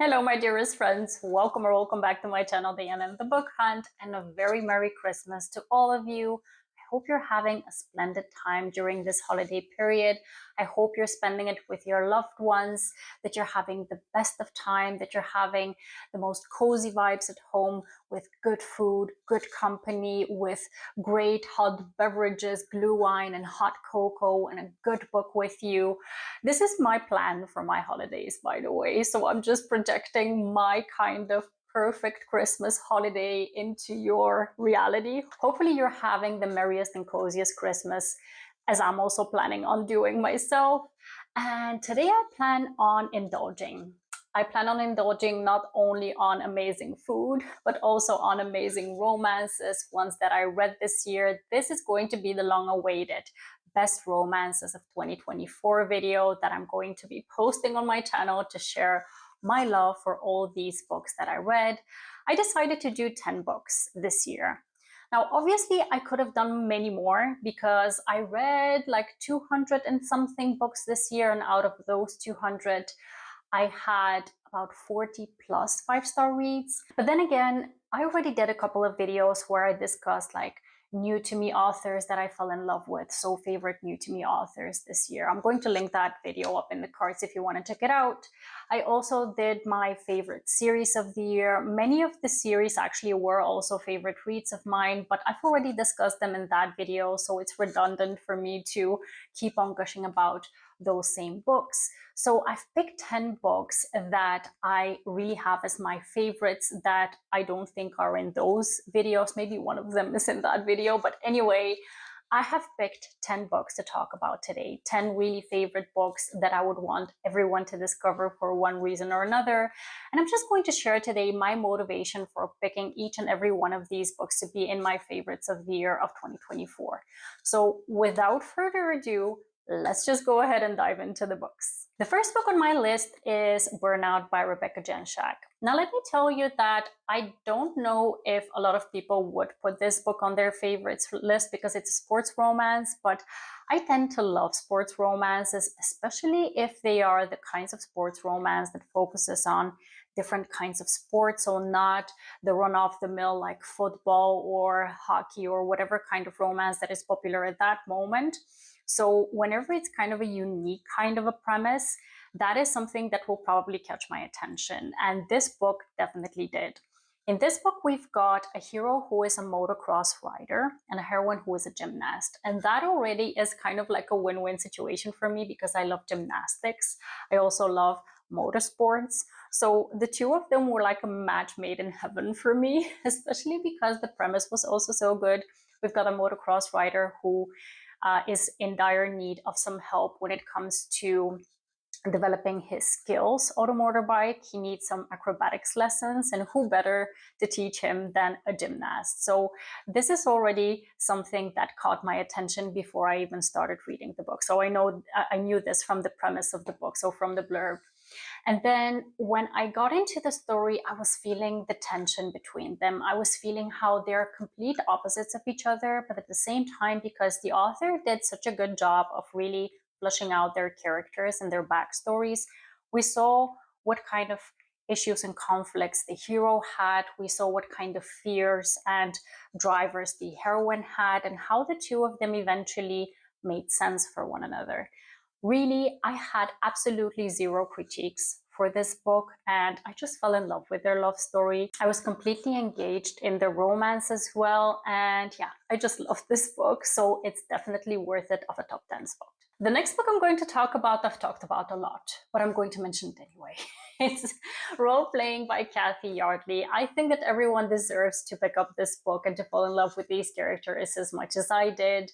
Hello, my dearest friends. Welcome or welcome back to my channel, Diana and the Book Hunt, and a very Merry Christmas to all of you. I hope you're having a splendid time during this holiday period. I hope you're spending it with your loved ones, that you're having the best of time, that you're having the most cozy vibes at home with good food, good company, with great hot beverages, blue wine and hot cocoa, and a good book with you. This is my plan for my holidays, by the way. So I'm just projecting my kind of perfect Christmas holiday into your reality. Hopefully, you're having the merriest and coziest Christmas, as I'm also planning on doing myself. And today I plan on indulging. I plan on indulging not only on amazing food, but also on amazing romances, ones that I read this year. This is going to be the long awaited best romances of 2024 video that I'm going to be posting on my channel to share my love for all these books that I read. I decided to do 10 books this year. Now, obviously, I could have done many more because I read like 200 and something books this year, and out of those 200, I had about 40 plus 5-star reads. But then again, I already did a couple of videos where I discussed like new to me authors that I fell in love with, so favorite new to me authors this year. I'm going to link that video up in the cards if you want to check it out. I also did my favorite series of the year. Many of the series actually were also favorite reads of mine, but I've already discussed them in that video, so it's redundant for me to keep on gushing about those same books. So I've picked 10 books that I really have as my favorites that I don't think are in those videos. Maybe one of them is in that video, but anyway, I have picked 10 books to talk about today, 10 really favorite books that I would want everyone to discover for one reason or another. And I'm just going to share today my motivation for picking each and every one of these books to be in my favorites of the year of 2024. So without further ado, let's just go ahead and dive into the books. The first book on my list is Burnout by Rebecca Genshak. Now, let me tell you that I don't know if a lot of people would put this book on their favorites list because it's a sports romance, but I tend to love sports romances, especially if they are the kinds of sports romance that focuses on different kinds of sports, so not the run-of-the-mill like football or hockey or whatever kind of romance that is popular at that moment. So whenever it's kind of a unique kind of a premise, that is something that will probably catch my attention. And this book definitely did. In this book, we've got a hero who is a motocross rider and a heroine who is a gymnast. And that already is kind of like a win-win situation for me because I love gymnastics. I also love motorsports. So the two of them were like a match made in heaven for me, especially because the premise was also so good. We've got a motocross rider who is in dire need of some help when it comes to developing his skills on a motorbike. He needs some acrobatics lessons, and who better to teach him than a gymnast? So this is already something that caught my attention before I even started reading the book. So I knew this from the premise of the book, so from the blurb. And then when I got into the story, I was feeling the tension between them. I was feeling how they're complete opposites of each other, but at the same time, because the author did such a good job of really fleshing out their characters and their backstories, we saw what kind of issues and conflicts the hero had. We saw what kind of fears and drivers the heroine had, and how the two of them eventually made sense for one another. Really, I had absolutely zero critiques for this book, and I just fell in love with their love story. I was completely engaged in the romance as well, and yeah, I just love this book, so it's definitely worth it of a top 10 spot. The next book I'm going to talk about, I've talked about a lot, but I'm going to mention it anyway. It's Role Playing by Kathy Yardley. I think that everyone deserves to pick up this book and to fall in love with these characters as much as I did.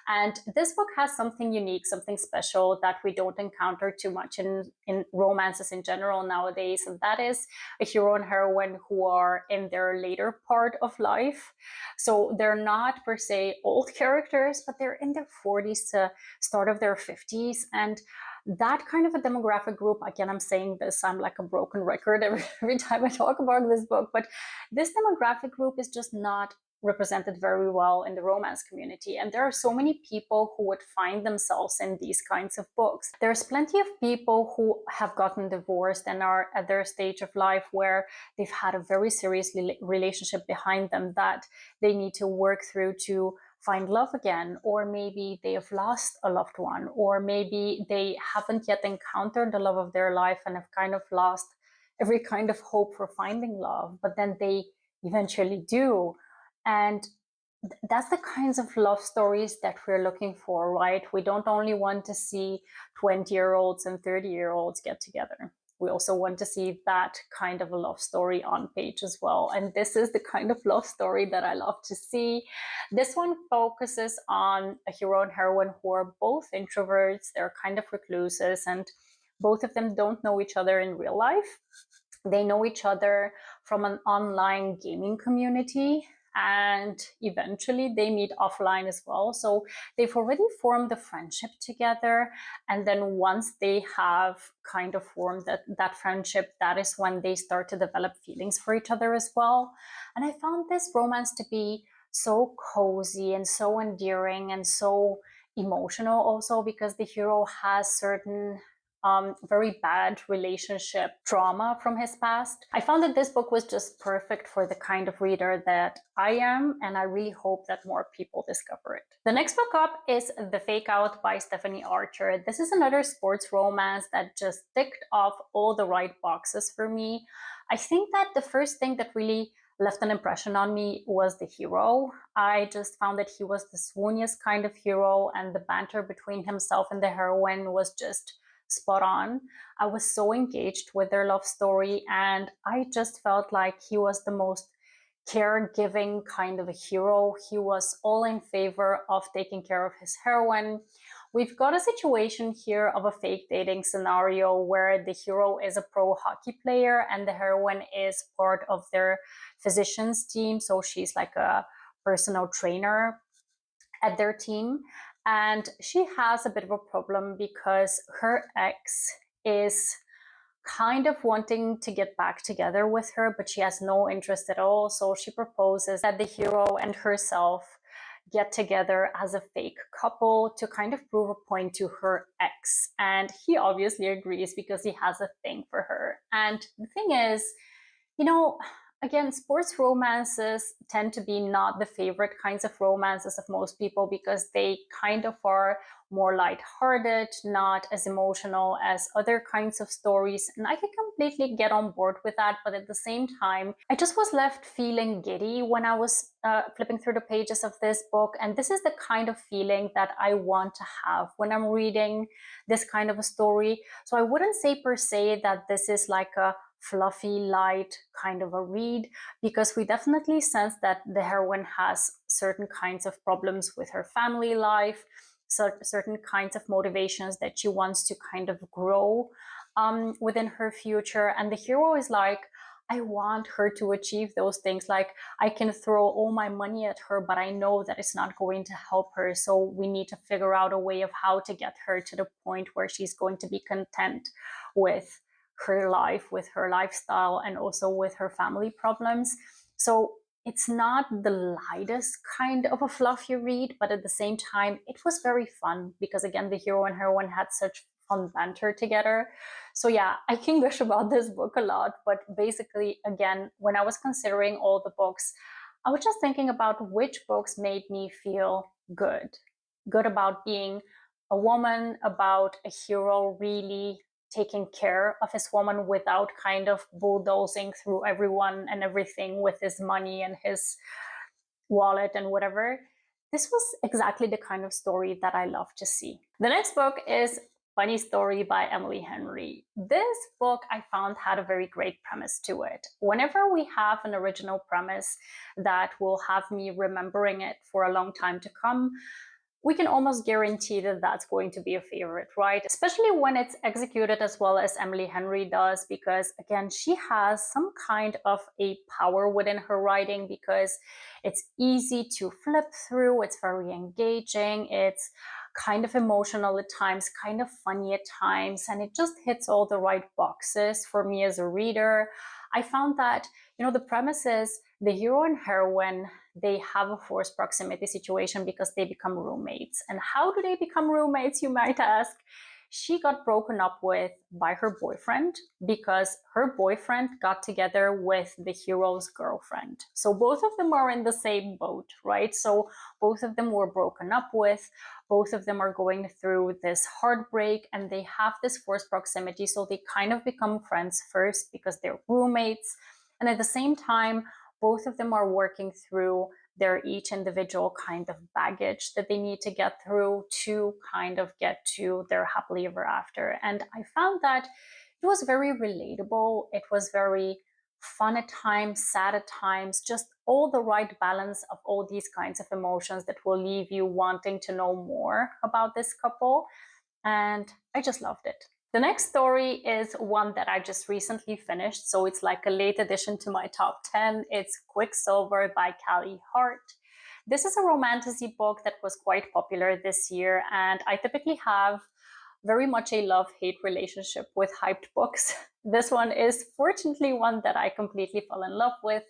And this book has something unique, something special that we don't encounter too much in romances in general nowadays. And that is a hero and heroine who are in their later part of life. So they're not per se old characters, but they're in their 40s to start of their 50s. And that kind of a demographic group, again, I'm saying this, I'm like a broken record every time I talk about this book, but this demographic group is just not represented very well in the romance community. And there are so many people who would find themselves in these kinds of books. There's plenty of people who have gotten divorced and are at their stage of life where they've had a very serious relationship behind them that they need to work through to find love again, or maybe they have lost a loved one, or maybe they haven't yet encountered the love of their life and have kind of lost every kind of hope for finding love, but then they eventually do. And that's the kinds of love stories that we're looking for, right? We don't only want to see 20-year-olds and 30-year-olds get together. We also want to see that kind of a love story on page as well. And this is the kind of love story that I love to see. This one focuses on a hero and heroine who are both introverts. They're kind of recluses, and both of them don't know each other in real life. They know each other from an online gaming community, and eventually they meet offline as well. So they've already formed a friendship together. And then once they have kind of formed that friendship, that is when they start to develop feelings for each other as well. And I found this romance to be so cozy and so endearing and so emotional also, because the hero has certain very bad relationship trauma from his past. I found that this book was just perfect for the kind of reader that I am, and I really hope that more people discover it. The next book up is The Fake Out by Stephanie Archer. This is another sports romance that just ticked off all the right boxes for me. I think that the first thing that really left an impression on me was the hero. I just found that he was the swooniest kind of hero, and the banter between himself and the heroine was just spot on. I was so engaged with their love story, and I just felt like he was the most caregiving kind of a hero. He was all in favor of taking care of his heroine. We've got a situation here of a fake dating scenario where the hero is a pro hockey player and the heroine is part of their physician's team. So she's like a personal trainer at their team. And she has a bit of a problem because her ex is kind of wanting to get back together with her, but she has no interest at all. So she proposes that the hero and herself get together as a fake couple to kind of prove a point to her ex. And he obviously agrees because he has a thing for her. And the thing is, you know, again, sports romances tend to be not the favorite kinds of romances of most people because they kind of are more lighthearted, not as emotional as other kinds of stories. And I can completely get on board with that. But at the same time, I just was left feeling giddy when I was flipping through the pages of this book. And this is the kind of feeling that I want to have when I'm reading this kind of a story. So I wouldn't say per se that this is like a fluffy, light kind of a read, because we definitely sense that the heroine has certain kinds of problems with her family life, certain kinds of motivations that she wants to kind of grow within her future. And the hero is like, I want her to achieve those things. Like, I can throw all my money at her, but I know that it's not going to help her. So we need to figure out a way of how to get her to the point where she's going to be content with her life, with her lifestyle, and also with her family problems. So it's not the lightest kind of a fluffy read, but at the same time, it was very fun because, again, the hero and heroine had such fun banter together. So yeah, I can gush about this book a lot, but basically, again, when I was considering all the books, I was just thinking about which books made me feel good about being a woman, about a hero really taking care of his woman without kind of bulldozing through everyone and everything with his money and his wallet and whatever. This was exactly the kind of story that I love to see. The next book is Funny Story by Emily Henry. This book I found had a very great premise to it. Whenever we have an original premise that will have me remembering it for a long time to come, we can almost guarantee that that's going to be a favorite, right? Especially when it's executed as well as Emily Henry does, because again, she has some kind of a power within her writing because it's easy to flip through, it's very engaging, it's kind of emotional at times, kind of funny at times, and it just hits all the right boxes for me as a reader. I found that, the premise is the hero and heroine, they have a forced proximity situation because they become roommates. And how do they become roommates, you might ask? She got broken up with by her boyfriend because her boyfriend got together with the hero's girlfriend. So both of them are in the same boat, right? So both of them were broken up with, both of them are going through this heartbreak, and they have this forced proximity. So they kind of become friends first because they're roommates. And at the same time, both of them are working through their each individual kind of baggage that they need to get through to kind of get to their happily ever after. And I found that it was very relatable. It was very fun at times, sad at times, just all the right balance of all these kinds of emotions that will leave you wanting to know more about this couple. And I just loved it. The next story is one that I just recently finished, so it's like a late addition to my top 10. It's Quicksilver by Callie Hart. This is a romantasy book that was quite popular this year, and I typically have very much a love-hate relationship with hyped books. This one is fortunately one that I completely fell in love with.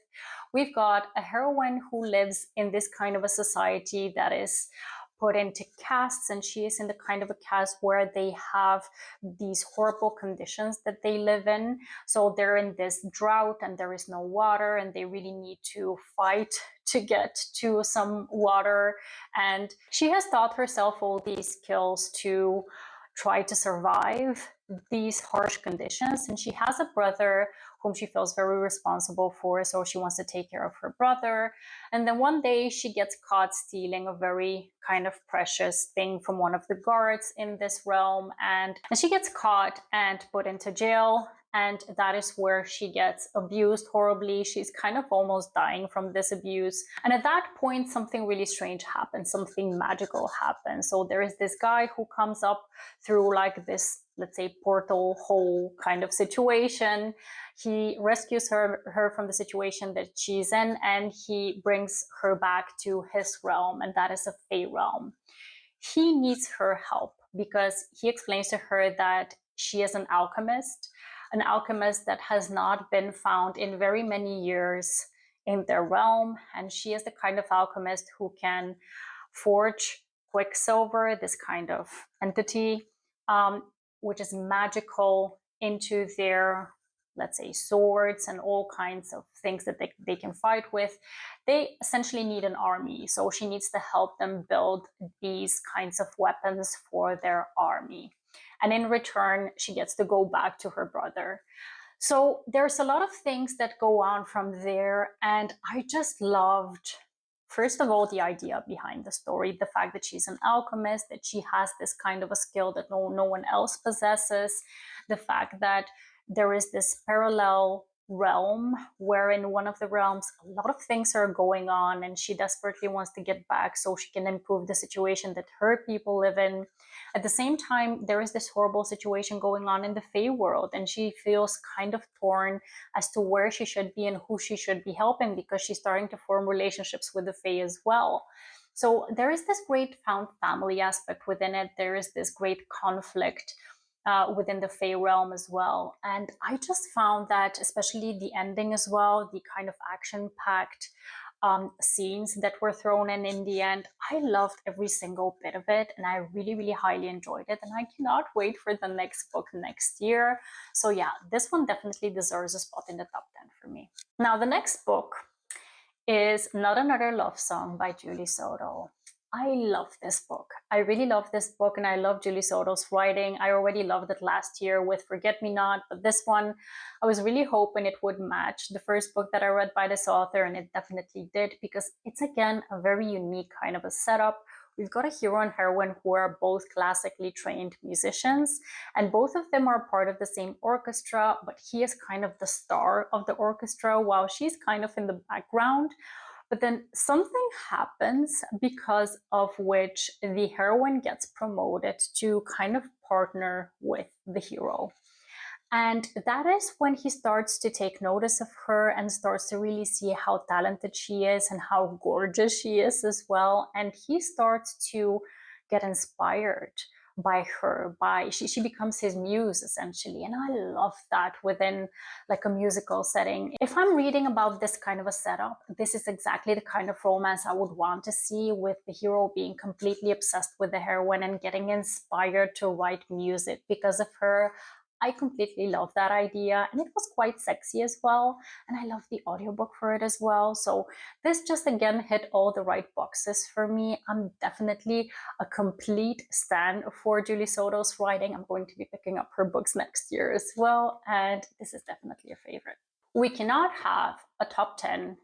We've got a heroine who lives in this kind of a society that is put into castes, and she is in the kind of a caste where they have these horrible conditions that they live in. So they're in this drought and there is no water, and they really need to fight to get to some water. And she has taught herself all these skills to try to survive these harsh conditions. And she has a brother whom she feels very responsible for, so she wants to take care of her brother. And then one day she gets caught stealing a very kind of precious thing from one of the guards in this realm, and she gets caught and put into jail. And that is where she gets abused horribly. She's kind of almost dying from this abuse. And at that point, something really strange happens, something magical happens. So there is this guy who comes up through like this, let's say, portal hole kind of situation. He rescues her from the situation that she's in, and he brings her back to his realm, and that is a Fae realm. He needs her help because he explains to her that she is an alchemist that has not been found in very many years in their realm. And she is the kind of alchemist who can forge Quicksilver, this kind of entity, which is magical, into their, let's say, swords and all kinds of things that they can fight with. They essentially need an army. So she needs to help them build these kinds of weapons for their army. And in return, she gets to go back to her brother. So there's a lot of things that go on from there. And I just loved, first of all, the idea behind the story, the fact that she's an alchemist, that she has this kind of a skill that no one else possesses, the fact that there is this parallel realm where in one of the realms a lot of things are going on, and she desperately wants to get back so she can improve the situation that her people live in. At the same time, there is this horrible situation going on in the Fae world, and she feels kind of torn as to where she should be and who she should be helping, because she's starting to form relationships with the Fae as well. So there is this great found family aspect within it. There is this great conflict within the Fae realm as well. And I just found that, especially the ending as well, the kind of action-packed scenes that were thrown in the end, I loved every single bit of it, and I really, really highly enjoyed it. And I cannot wait for the next book next year. So yeah, this one definitely deserves a spot in the top 10 for me. Now, the next book is Not Another Love Song by Julie Soto. I love this book. I really love this book, and I love Julie Soto's writing. I already loved it last year with Forget Me Not, but this one, I was really hoping it would match the first book that I read by this author, and it definitely did, because it's, again, a very unique kind of a setup. We've got a hero and heroine who are both classically trained musicians, and both of them are part of the same orchestra, but he is kind of the star of the orchestra while she's kind of in the background. But then something happens because of which the heroine gets promoted to kind of partner with the hero. And that is when he starts to take notice of her and starts to really see how talented she is and how gorgeous she is as well. And he starts to get inspired by her. She becomes his muse essentially, and I love that within like a musical setting. If I'm reading about this kind of a setup, this is exactly the kind of romance I would want to see, with the hero being completely obsessed with the heroine and getting inspired to write music because of her. I completely love that idea, and it was quite sexy as well, and I love the audiobook for it as well. So this just again hit all the right boxes for me. I'm definitely a complete stan for Julie Soto's writing. I'm going to be picking up her books next year as well, and this is definitely a favorite. We cannot have a top 10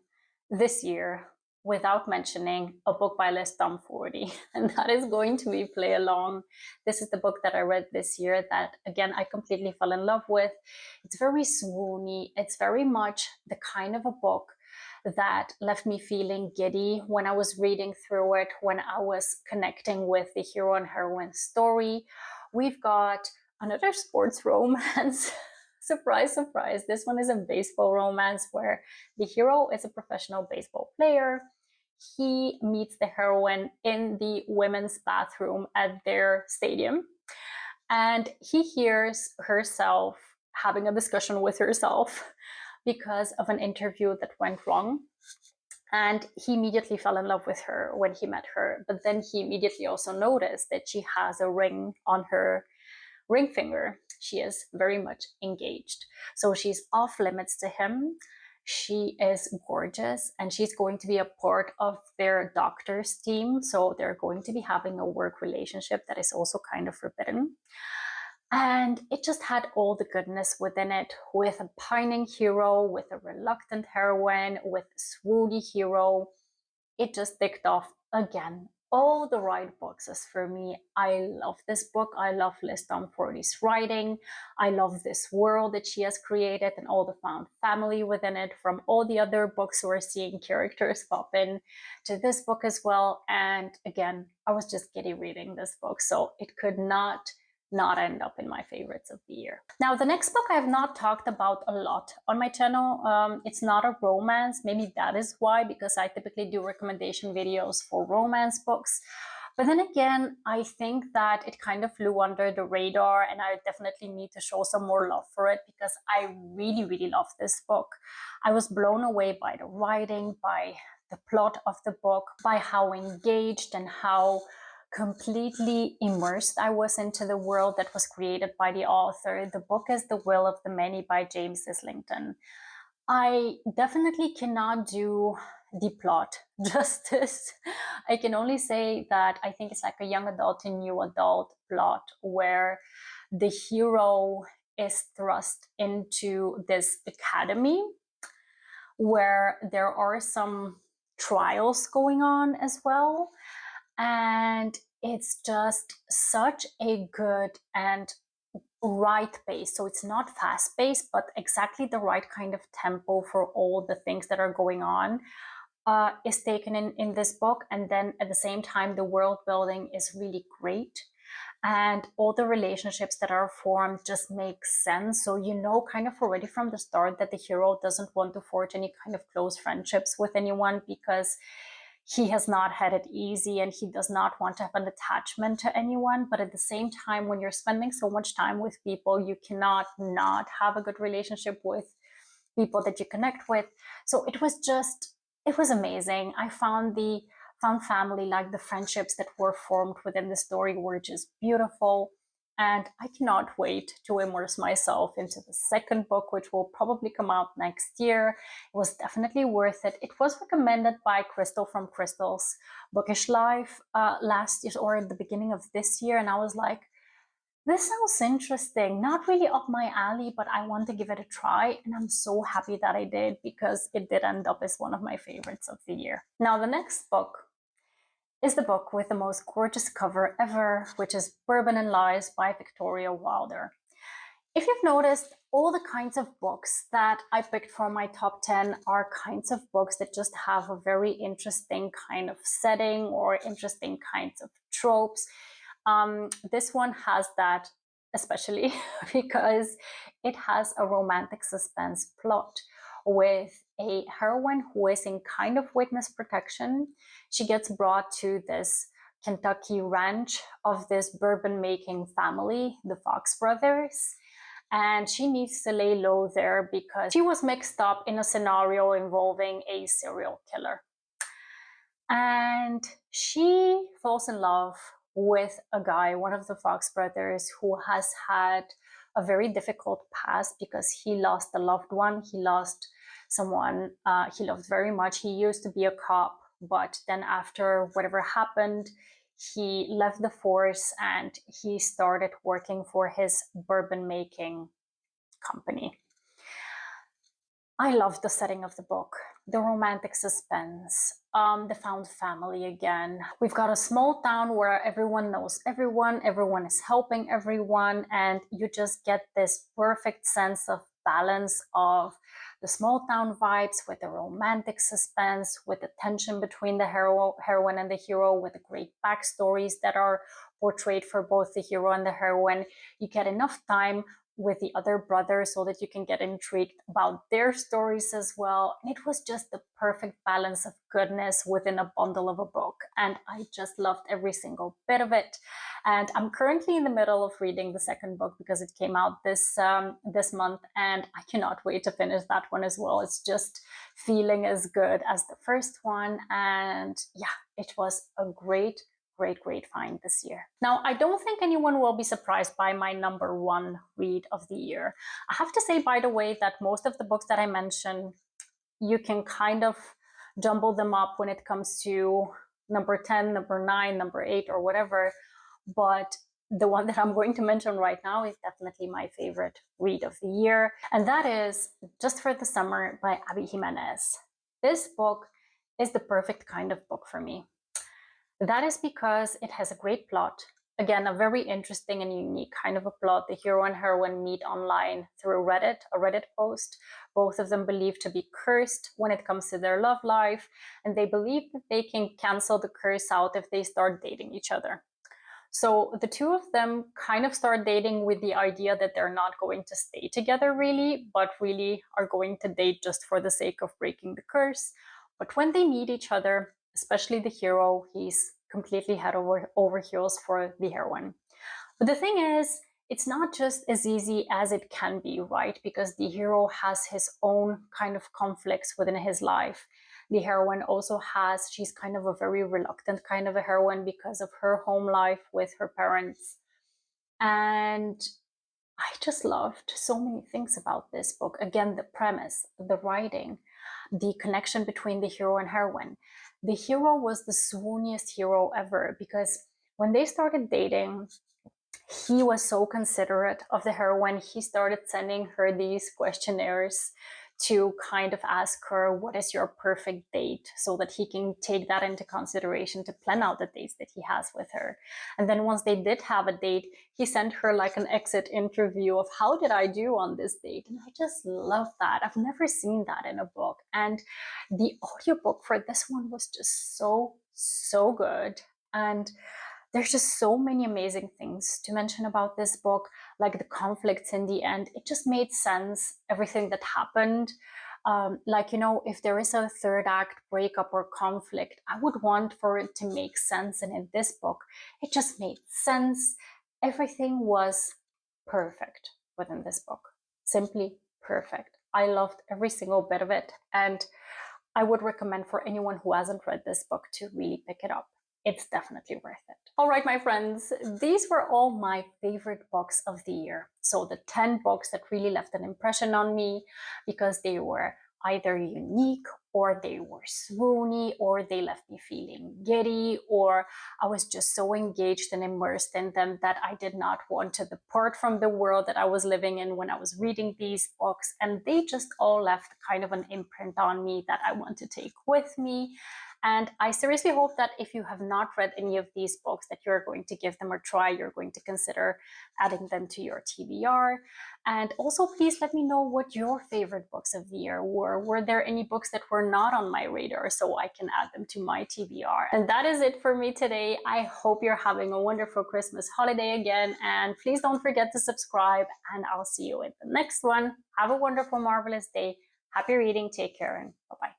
this year without mentioning a book by Liz Dumfordy, and that is going to be Play Along. This is the book that I read this year that, again, I completely fell in love with. It's very swoony. It's very much the kind of a book that left me feeling giddy when I was reading through it, when I was connecting with the hero and heroine story. We've got another sports romance. Surprise, surprise. This one is a baseball romance where the hero is a professional baseball player. He meets the heroine in the women's bathroom at their stadium, and he hears herself having a discussion with herself because of an interview that went wrong. And he immediately fell in love with her when he met her. But then he immediately also noticed that she has a ring on her ring finger. She is very much engaged. So she's off limits to him. She is gorgeous, and she's going to be a part of their doctor's team. So they're going to be having a work relationship that is also kind of forbidden. And it just had all the goodness within it, with a pining hero, with a reluctant heroine, with a swoony hero. It just ticked off, again, all the right boxes for me. I love this book. I love Liz Dumfordy's writing. I love this world that she has created and all the found family within it. From all the other books we're seeing characters pop in to this book as well. And again, I was just giddy reading this book, so it could not end up in my favorites of the year. Now, the next book I have not talked about a lot on my channel. It's not a romance. Maybe that is why, because I typically do recommendation videos for romance books. But then again, I think that it kind of flew under the radar, and I definitely need to show some more love for it because I really, really love this book. I was blown away by the writing, by the plot of the book, by how engaged and how completely immersed I was into the world that was created by the author. The book is The Will of the Many by James Islington. I definitely cannot do the plot justice. I can only say that I think it's like a young adult and new adult plot where the hero is thrust into this academy where there are some trials going on as well. And it's just such a good and right pace. So it's not fast paced, but exactly the right kind of tempo for all the things that are going on is taken in this book. And then at the same time, the world building is really great. And all the relationships that are formed just make sense. So you know kind of already from the start that the hero doesn't want to forge any kind of close friendships with anyone because he has not had it easy and he does not want to have an attachment to anyone. But at the same time, when you're spending so much time with people, you cannot not have a good relationship with people that you connect with. So it was amazing. I found family, like the friendships that were formed within the story were just beautiful. And I cannot wait to immerse myself into the second book, which will probably come out next year. It was definitely worth it. It was recommended by Crystal from Crystal's Bookish Life last year or at the beginning of this year. And I was like, this sounds interesting. Not really up my alley, but I want to give it a try. And I'm so happy that I did because it did end up as one of my favorites of the year. Now, the next book is the book with the most gorgeous cover ever, which is Bourbon and Lies by Victoria Wilder. If you've noticed, all the kinds of books that I picked for my top 10 are kinds of books that just have a very interesting kind of setting or interesting kinds of tropes. This one has that especially because it has a romantic suspense plot with a heroine who is in kind of witness protection. She gets brought to this Kentucky ranch of this bourbon making family, the Fox brothers. And she needs to lay low there because she was mixed up in a scenario involving a serial killer. And she falls in love with a guy, one of the Fox brothers, who has had a very difficult past because he lost a loved one. He lost someone he loved very much. He used to be a cop, but then after whatever happened, he left the force and he started working for his bourbon making company. I love the setting of the book, the romantic suspense, the found family again. We've got a small town where everyone knows everyone is helping everyone, and you just get this perfect sense of balance of the small town vibes with the romantic suspense, with the tension between the heroine and the hero, with the great backstories that are portrayed for both the hero and the heroine. You get enough time with the other brothers so that you can get intrigued about their stories as well. And it was just the perfect balance of goodness within a bundle of a book. And I just loved every single bit of it. And I'm currently in the middle of reading the second book because it came out this month, and I cannot wait to finish that one as well. It's just feeling as good as the first one. And yeah, it was a great find this year. Now, I don't think anyone will be surprised by my number one read of the year. I have to say, by the way, that most of the books that I mentioned, you can kind of jumble them up when it comes to number 10, number 9, number 8, or whatever. But the one that I'm going to mention right now is definitely my favorite read of the year. And that is Just for the Summer by Abby Jimenez. This book is the perfect kind of book for me. That is because it has a great plot. Again, a very interesting and unique kind of a plot. The hero and heroine meet online through Reddit, a Reddit post. Both of them believe to be cursed when it comes to their love life, and they believe that they can cancel the curse out if they start dating each other. So the two of them kind of start dating with the idea that they're not going to stay together really, but really are going to date just for the sake of breaking the curse. But when they meet each other, especially the hero, he's completely head over heels for the heroine. But the thing is, it's not just as easy as it can be, right? Because the hero has his own kind of conflicts within his life. The heroine also she's kind of a very reluctant kind of a heroine because of her home life with her parents. And I just loved so many things about this book. Again, the premise, the writing, the connection between the hero and heroine. The hero was the swooniest hero ever because when they started dating, he was so considerate of the heroine. He started sending her these questionnaires to kind of ask her, what is your perfect date, so that he can take that into consideration to plan out the dates that he has with her. And then once they did have a date, he sent her like an exit interview of how did I do on this date. And I just love that. I've never seen that in a book. And the audiobook for this one was just so good. And there's just so many amazing things to mention about this book, like the conflicts in the end. It just made sense, everything that happened. Like, you know, if there is a third act breakup or conflict, I would want for it to make sense. And in this book, it just made sense. Everything was perfect within this book. Simply perfect. I loved every single bit of it. And I would recommend for anyone who hasn't read this book to really pick it up. It's definitely worth it. All right, my friends, these were all my favorite books of the year. So the 10 books that really left an impression on me because they were either unique or they were swoony or they left me feeling giddy or I was just so engaged and immersed in them that I did not want to depart from the world that I was living in when I was reading these books. And they just all left kind of an imprint on me that I want to take with me. And I seriously hope that if you have not read any of these books, that you're going to give them a try. You're going to consider adding them to your TBR. And also, please let me know what your favorite books of the year were. Were there any books that were not on my radar so I can add them to my TBR? And that is it for me today. I hope you're having a wonderful Christmas holiday again. And please don't forget to subscribe. And I'll see you in the next one. Have a wonderful, marvelous day. Happy reading. Take care and bye-bye.